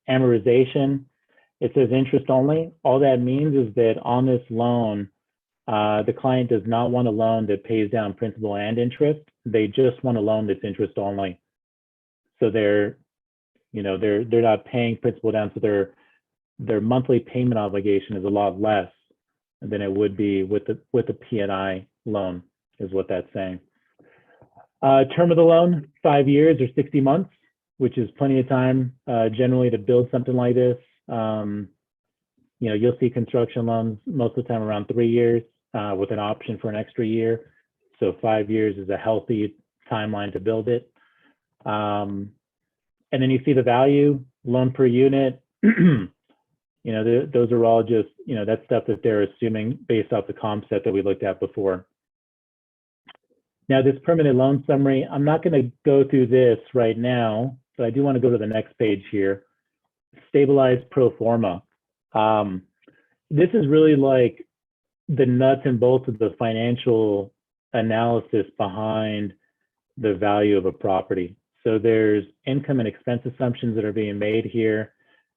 Amortization, it says interest only. All that means is that on this loan, the client does not want a loan that pays down principal and interest. They just want a loan that's interest only. So they're not paying principal down, so their monthly payment obligation is a lot less than it would be with the P&I loan, is what that's saying. Term of the loan, 5 years or 60 months, which is plenty of time generally to build something like this. You'll see construction loans most of the time around 3 years with an option for an extra year. So 5 years is a healthy timeline to build it. And then you see the value, loan per unit. Those are all just, that's stuff that they're assuming based off the comp set that we looked at before. Now, this permanent loan summary, I'm not going to go through this right now, but I do want to go to the next page here. Stabilized pro forma. This is really like the nuts and bolts of the financial analysis behind the value of a property. So there's income and expense assumptions that are being made here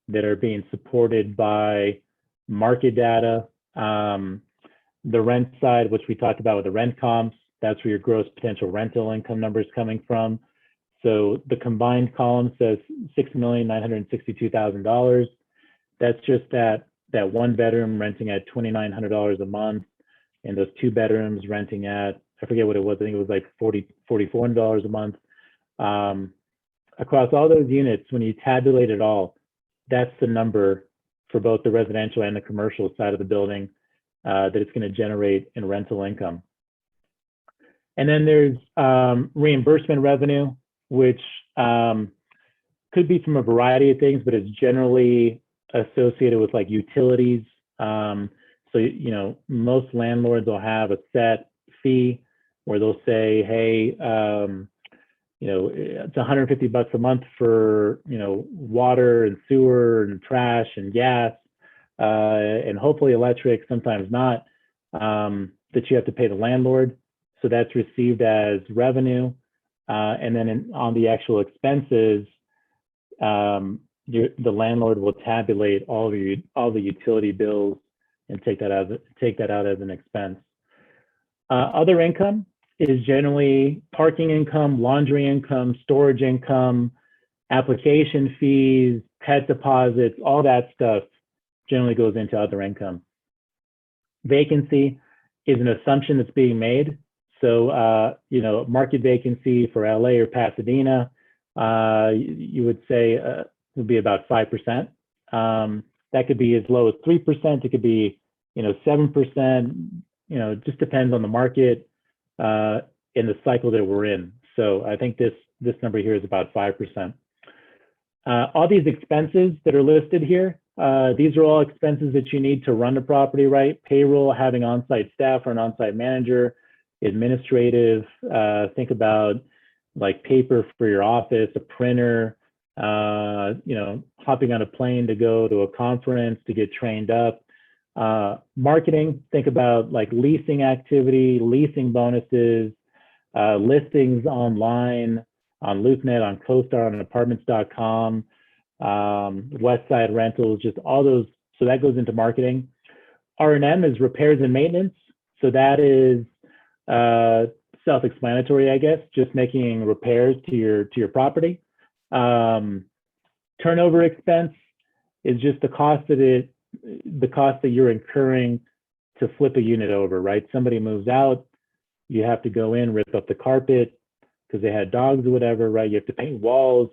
that are being supported by market data. The rent side, which we talked about with the rent comps, that's where your gross potential rental income number is coming from. So the combined column says $6,962,000. That's just that one bedroom renting at $2,900 a month, and those two bedrooms renting at, I forget what it was, I think it was like $44 a month. Across all those units, when you tabulate it all, that's the number for both the residential and the commercial side of the building. that it's going to generate in rental income. And then there's reimbursement revenue, which could be from a variety of things, but it's generally associated with like utilities. So, you know, most landlords will have a set fee where they'll say, hey, you know, it's $150 a month for, you know, water and sewer and trash and gas, and hopefully electric, sometimes not, that you have to pay the landlord. So that's received as revenue. And then on the actual expenses, the landlord will tabulate all the utility bills and take that out as an expense. Other income is generally parking income, laundry income, storage income, application fees, pet deposits, all that stuff generally goes into other income. Vacancy is an assumption that's being made. So, you know, market vacancy for LA or Pasadena, you would say would be about 5%. That could be as low as 3%. It could be, you know, 7%. You know, it just depends on the market in the cycle that we're in. So I think this number here is about 5%. All these expenses that are listed here, these are all expenses that you need to run the property, right? Payroll, having on-site staff or an on-site manager, administrative, think about like paper for your office, a printer, you know, hopping on a plane to go to a conference to get trained up. Marketing, think about like leasing activity, leasing bonuses, listings online, on LoopNet, on CoStar, on apartments.com, Westside Rentals, just all those. So that goes into marketing. R&M is repairs and maintenance. So that is self-explanatory, I guess, just making repairs to your property. Turnover expense is just the cost that you're incurring to flip a unit over, right? Somebody moves out, you have to go in, rip up the carpet because they had dogs or whatever, right? You have to paint walls,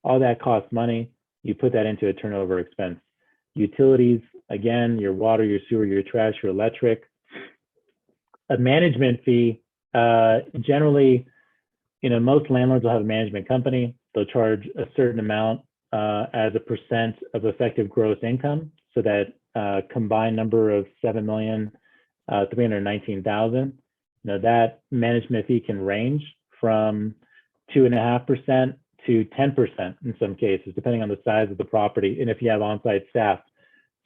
all that costs money. You put that into a turnover expense. Utilities, again, your water, your sewer, your trash, your electric. A management fee, generally, you know, most landlords will have a management company. They'll charge a certain amount as a percent of effective gross income. So that combined number of 7,319,000, you know, that management fee can range from 2.5% to 10% in some cases, depending on the size of the property. And if you have on-site staff,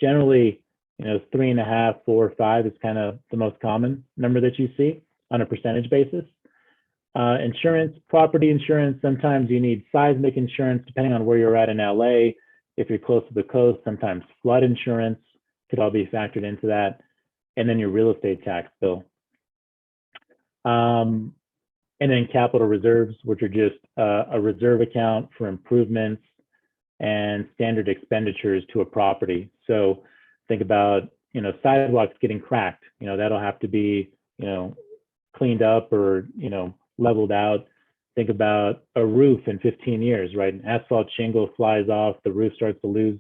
generally, you know, 3.5%, 4%, 5% is kind of the most common number that you see on a percentage basis. Insurance, property insurance, sometimes you need seismic insurance, depending on where you're at in LA. If you're close to the coast, sometimes flood insurance could all be factored into that. And then your real estate tax bill. And then capital reserves, which are just a reserve account for improvements and standard expenditures to a property. So think about, you know, sidewalks getting cracked, you know, that'll have to be, you know, cleaned up or, you know, leveled out. Think about a roof in 15 years, right? An asphalt shingle flies off, the roof starts to lose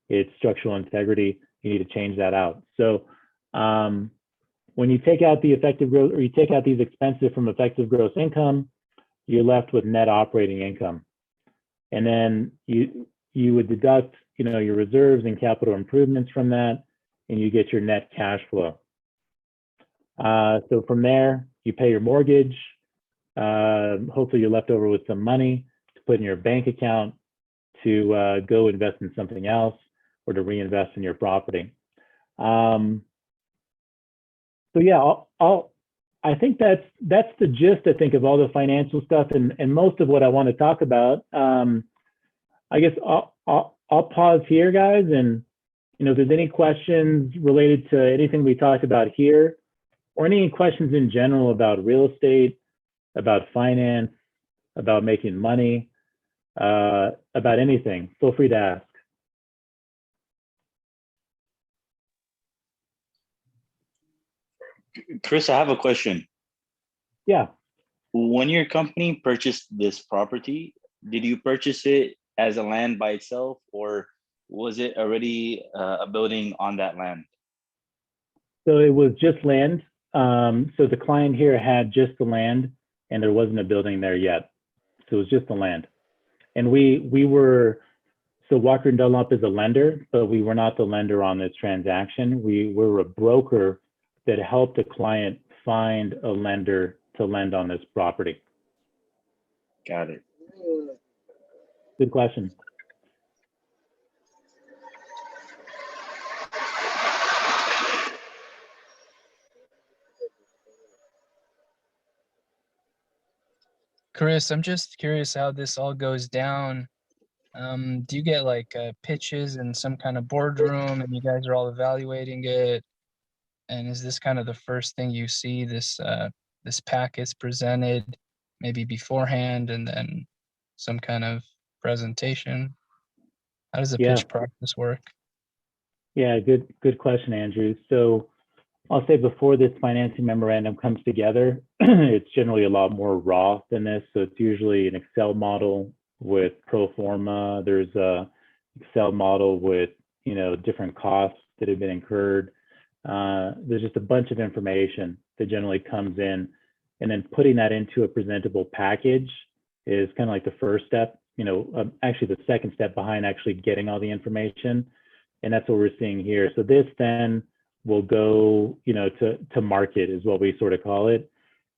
its structural integrity. You need to change that out. So when you take out the effective growth, or you take out these expenses from effective gross income, you're left with net operating income. And then you would deduct, you know, your reserves and capital improvements from that, and you get your net cash flow. So from there, you pay your mortgage. Hopefully you're left over with some money to put in your bank account to go invest in something else or to reinvest in your property. So yeah, I think that's the gist, I think, of all the financial stuff and most of what I want to talk about. I guess I'll pause here, guys, and you know, if there's any questions related to anything we talked about here, or any questions in general about real estate, about finance, about making money, about anything, feel free to ask. Chris, I have a question. Yeah. When your company purchased this property, did you purchase it as a land by itself, or was it already a building on that land? So it was just land. So the client here had just the land, and there wasn't a building there yet. So it was just the land. And we were, so Walker and Dunlop is a lender, but we were not the lender on this transaction. We were a broker that helped a client find a lender to lend on this property. Got it. Good question. Chris, I'm just curious how this all goes down. Do you get like pitches in some kind of boardroom and you guys are all evaluating it? And is this kind of the first thing you see, this packets presented maybe beforehand and then some kind of presentation? How does the Yeah. pitch process work? Yeah, good question, Andrew. So I'll say before this financing memorandum comes together, it's generally a lot more raw than this. So it's usually an Excel model with pro forma. There's a Excel model with, you know, different costs that have been incurred. There's just a bunch of information that generally comes in, and then putting that into a presentable package is kind of like the first step, you know, actually the second step behind actually getting all the information. And that's what we're seeing here. So this then will go, you know, to market is what we sort of call it.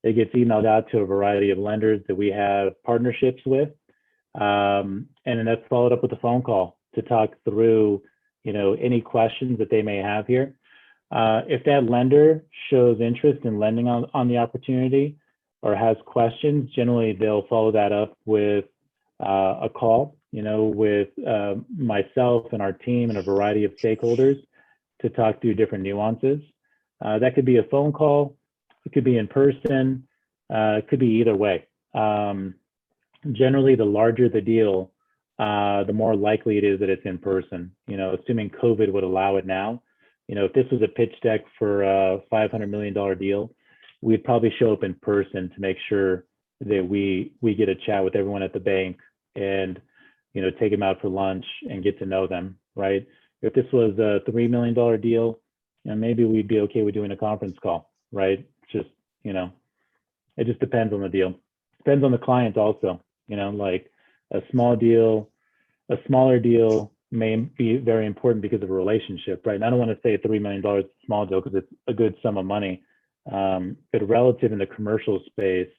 It gets emailed out to a variety of lenders that we have partnerships with. And then that's followed up with a phone call to talk through, you know, any questions that they may have here. If that lender shows interest in lending on the opportunity or has questions, generally they'll follow that up with a call, you know, with myself and our team and a variety of stakeholders to talk through different nuances. That could be a phone call, it could be in person, it could be either way. Generally, the larger the deal, the more likely it is that it's in person, you know, assuming COVID would allow it now. You know, if this was a pitch deck for a $500 million deal, we'd probably show up in person to make sure that we get a chat with everyone at the bank and, you know, take them out for lunch and get to know them, right? If this was a $3 million deal, you know, maybe we'd be okay with doing a conference call, right? Just, you know, it just depends on the deal. Depends on the client also, you know, like a small deal, a smaller deal may be very important because of a relationship, right? And I don't want to say $3 million is a small deal because it's a good sum of money. But relative in the commercial space,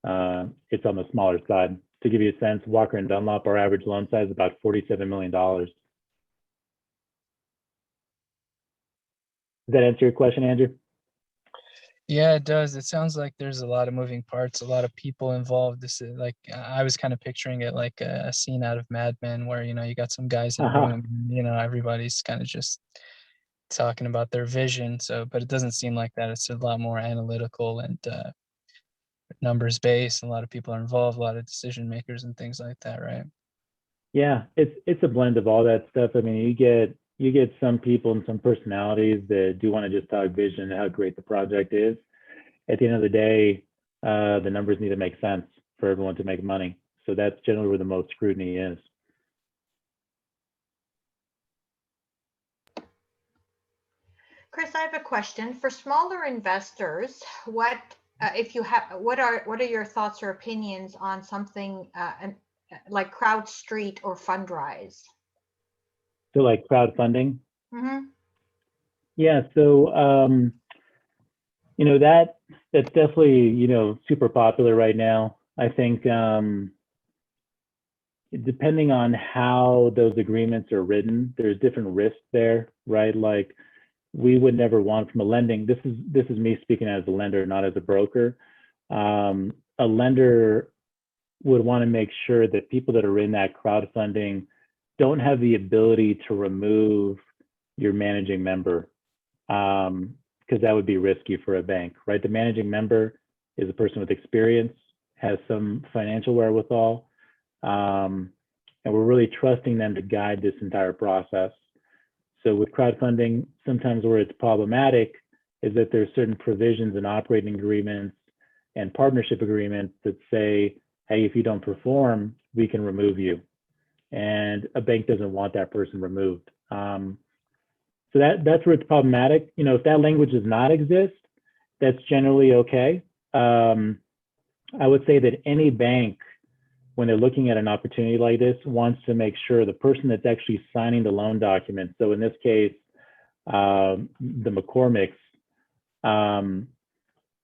it's on the smaller side. To give you a sense, Walker and Dunlop, our average loan size is about $47 million. Does that answer your question, Andrew? Yeah, it does. It sounds like there's a lot of moving parts, a lot of people involved. This is like, I was kind of picturing it like a scene out of Mad Men where, you know, you got some guys in a room, you know, everybody's kind of just talking about their vision. So, but it doesn't seem like that. It's a lot more analytical and numbers based. A lot of people are involved, a lot of decision makers and things like that, right? Yeah, it's a blend of all that stuff. I mean, you get some people and some personalities that do want to just talk vision and how great the project is. At the end of the day, the numbers need to make sense for everyone to make money. So that's generally where the most scrutiny is. Chris, I have a question for smaller investors. What are your thoughts or opinions on something like CrowdStreet or Fundrise? So like crowdfunding? Mm-hmm. Yeah, so you know, that's definitely, you know, super popular right now. I think depending on how those agreements are written, there's different risks there, right? Like we would never want from a lending, this is me speaking as a lender, not as a broker. A lender would want to make sure that people that are in that crowdfunding don't have the ability to remove your managing member, because that would be risky for a bank, right? The managing member is a person with experience, has some financial wherewithal, and we're really trusting them to guide this entire process. So with crowdfunding, sometimes where it's problematic is that there's certain provisions in operating agreements and partnership agreements that say, hey, if you don't perform, we can remove you. And a bank doesn't want that person removed. So that's where it's problematic. You know, if that language does not exist, that's generally okay. I would say that any bank, when they're looking at an opportunity like this, wants to make sure the person that's actually signing the loan document, so in this case, the McCormicks,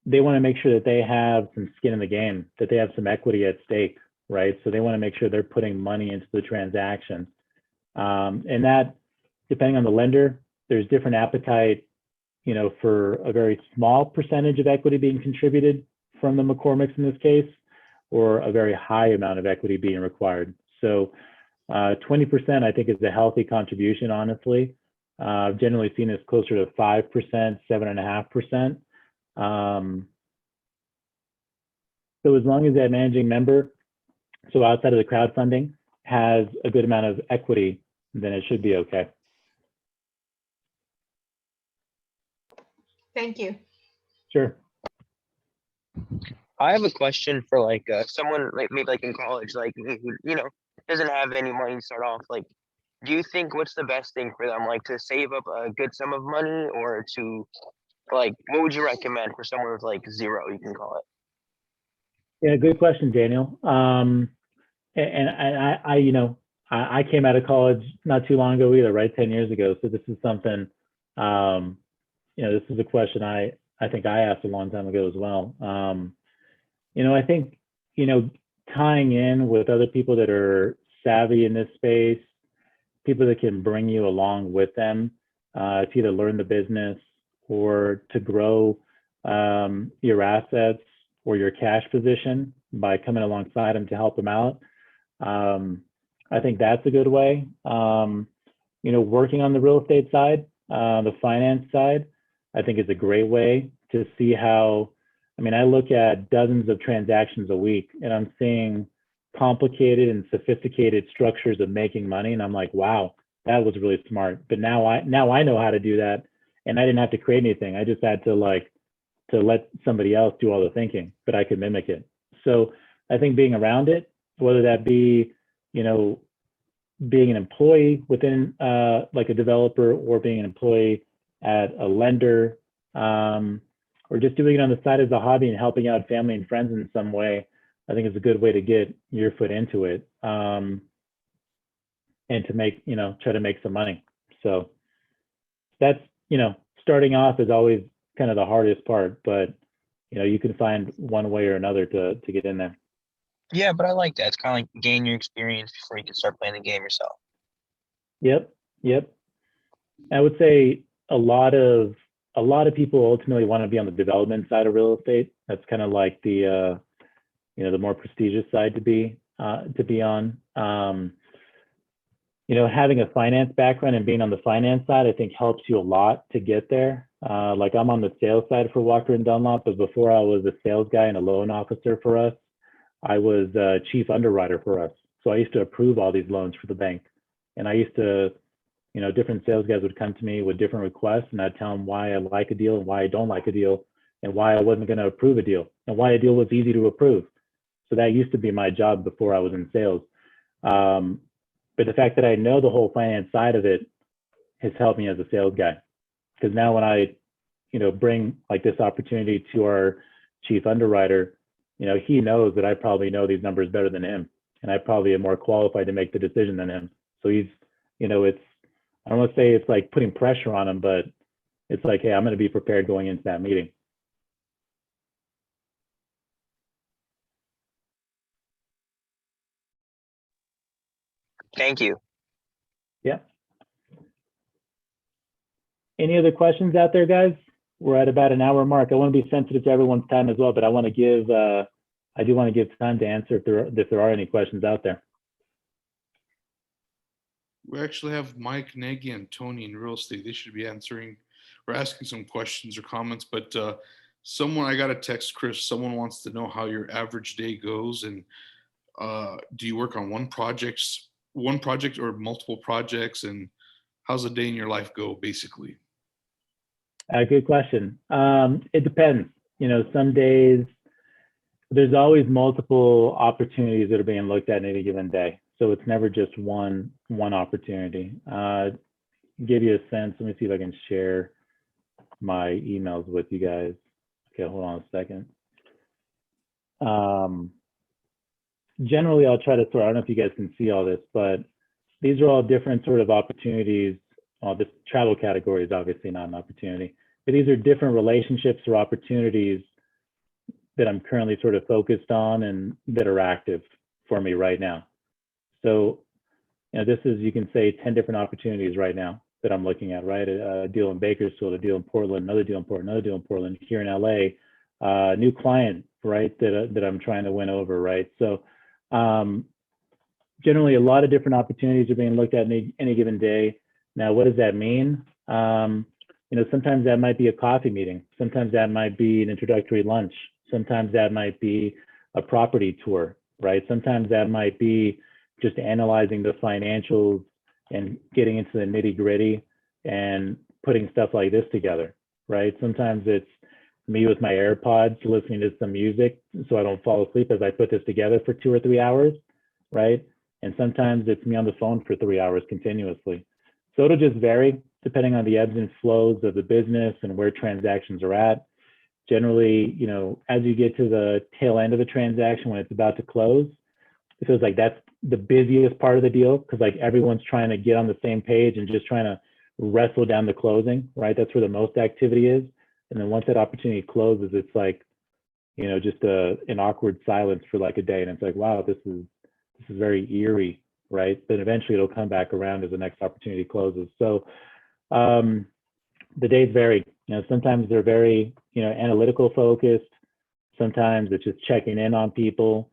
they want to make sure that they have some skin in the game, that they have some equity at stake, right? So they want to make sure they're putting money into the transaction. And that, depending on the lender, there's different appetite, you know, for a very small percentage of equity being contributed from the McCormicks in this case, or a very high amount of equity being required. So 20% I think is a healthy contribution, honestly. I've generally seen this closer to 5%, 7.5%. So as long as that managing member, so outside of the crowdfunding, has a good amount of equity, then it should be okay. Thank you. Sure. I have a question for like someone like maybe like in college, like me, who doesn't have any money to start off. Like, do you think what's the best thing for them? Like to save up a good sum of money, or to like what would you recommend for someone with like zero? You can call it. Yeah, good question, Daniel. And I came out of college not too long ago either, right? 10 years ago. So this is something, this is a question I think I asked a long time ago as well. I think, tying in with other people that are savvy in this space, people that can bring you along with them to either learn the business or to grow your assets or your cash position by coming alongside them to help them out. I think that's a good way. Working on the real estate side, the finance side, I think is a great way to see how, I look at dozens of transactions a week and I'm seeing complicated and sophisticated structures of making money. And I'm like, wow, that was really smart. But now I know how to do that. And I didn't have to create anything. I just had to let somebody else do all the thinking, but I could mimic it. So I think being around it, whether that be, being an employee within like a developer or being an employee at a lender, or just doing it on the side as a hobby and helping out family and friends in some way, I think is a good way to get your foot into it and to make, try to make some money. So that's, starting off is always kind of the hardest part, but you can find one way or another to get in there. Yeah, but I like that. It's kind of like gain your experience before you can start playing the game yourself. Yep. I would say a lot of people ultimately want to be on the development side of real estate. That's kind of like the the more prestigious side to be on. Having a finance background and being on the finance side, I think helps you a lot to get there. Like I'm on the sales side for Walker & Dunlop, but before I was a sales guy and a loan officer for us, I was chief underwriter for us. So I used to approve all these loans for the bank. And I used to, different sales guys would come to me with different requests and I'd tell them why I like a deal and why I don't like a deal and why I wasn't going to approve a deal and why a deal was easy to approve. So that used to be my job before I was in sales. But the fact that I know the whole finance side of it has helped me as a sales guy. Because now when I, bring like this opportunity to our chief underwriter, he knows that I probably know these numbers better than him. And I probably am more qualified to make the decision than him. So he's, it's, I don't want to say it's like putting pressure on him, but it's like, hey, I'm going to be prepared going into that meeting. Thank you. Yeah. Any other questions out there, guys? We're at about an hour mark. I want to be sensitive to everyone's time as well, but I want to give, I do want to give time to answer if there are any questions out there. We actually have Mike, Nagy, and Tony in real estate. They should be answering or asking some questions or comments. But I got a text, Chris. Someone wants to know how your average day goes, and do you work on one project or multiple projects, and how's a day in your life go, basically? Good question. It depends. Some days there's always multiple opportunities that are being looked at in any given day. So it's never just one opportunity. give you a sense, let me see if I can share my emails with you guys. Okay, hold on a second. Generally, I'll try to sort, I don't know if you guys can see all this, but these are all different sort of opportunities. This travel category is obviously not an opportunity, but these are different relationships or opportunities that I'm currently sort of focused on and that are active for me right now. So, this is, you can say 10 different opportunities right now that I'm looking at, right? A deal in Bakersfield, a deal in Portland, another deal in Portland, another deal in Portland, here in LA, new client, right, that I'm trying to win over, right? So generally a lot of different opportunities are being looked at any given day. Now, what does that mean? Sometimes that might be a coffee meeting. Sometimes that might be an introductory lunch. Sometimes that might be a property tour, right? Sometimes that might be just analyzing the financials and getting into the nitty gritty and putting stuff like this together, right? Sometimes it's me with my AirPods listening to some music so I don't fall asleep as I put this together for 2 or 3 hours, right? And sometimes it's me on the phone for 3 hours continuously. So it'll just vary depending on the ebbs and flows of the business and where transactions are at. Generally, as you get to the tail end of the transaction, when it's about to close, it feels like that's the busiest part of the deal, because like everyone's trying to get on the same page and just trying to wrestle down the closing, right? That's where the most activity is. And then once that opportunity closes, it's like, just an awkward silence for like a day. And it's like, wow, this is very eerie, right? But eventually it'll come back around as the next opportunity closes. So the days vary. Sometimes they're very, analytical focused. Sometimes it's just checking in on people.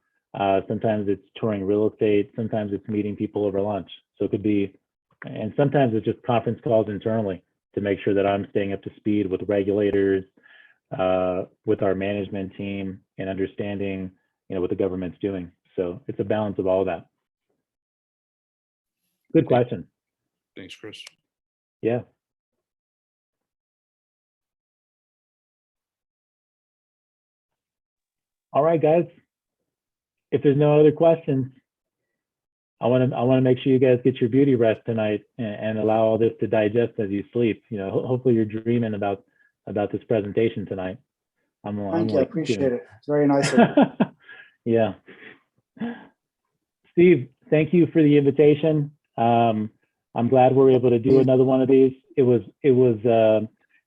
Sometimes it's touring real estate. Sometimes it's meeting people over lunch. So it could be, and sometimes it's just conference calls internally to make sure that I'm staying up to speed with regulators, with our management team, and understanding, what the government's doing. So it's a balance of all of that. Good question. Thanks, Chris. Yeah. All right, guys. If there's no other questions, I want to make sure you guys get your beauty rest tonight and allow all this to digest as you sleep. Hopefully you're dreaming about this presentation tonight. Thank you. I appreciate it. It's very nice of you. Yeah. Steve, thank you for the invitation. I'm glad we're able to do another one of these. It was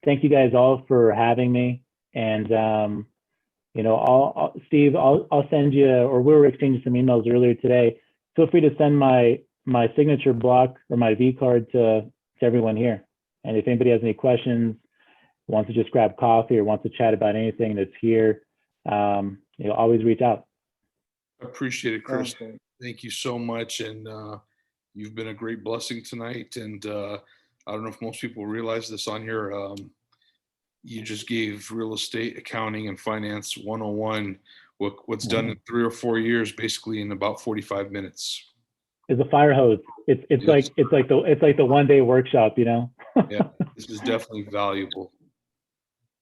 thank you guys all for having me. And Steve, I'll send you, or we were exchanging some emails earlier today. Feel free to send my signature block or my V card to everyone here. And if anybody has any questions, wants to just grab coffee or wants to chat about anything that's here, always reach out. I appreciate it, Chris. Thank you so much. And you've been a great blessing tonight. And I don't know if most people realize this on here. You just gave real estate accounting and finance 101. What's done in 3 or 4 years, basically in about 45 minutes. It's a fire hose. It's yes. like the 1-day workshop, Yeah, this is definitely valuable.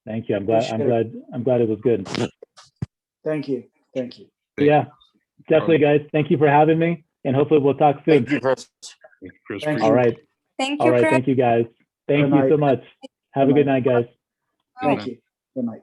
Thank you. I'm glad it was good. Thank you. Yeah, definitely, guys. Thank you for having me, and hopefully we'll talk soon. Thank you, Chris. Thank you. All right. Thank you. All right. Thank you, guys. Thank you so much. Have a good night, guys. Thank you. Good night.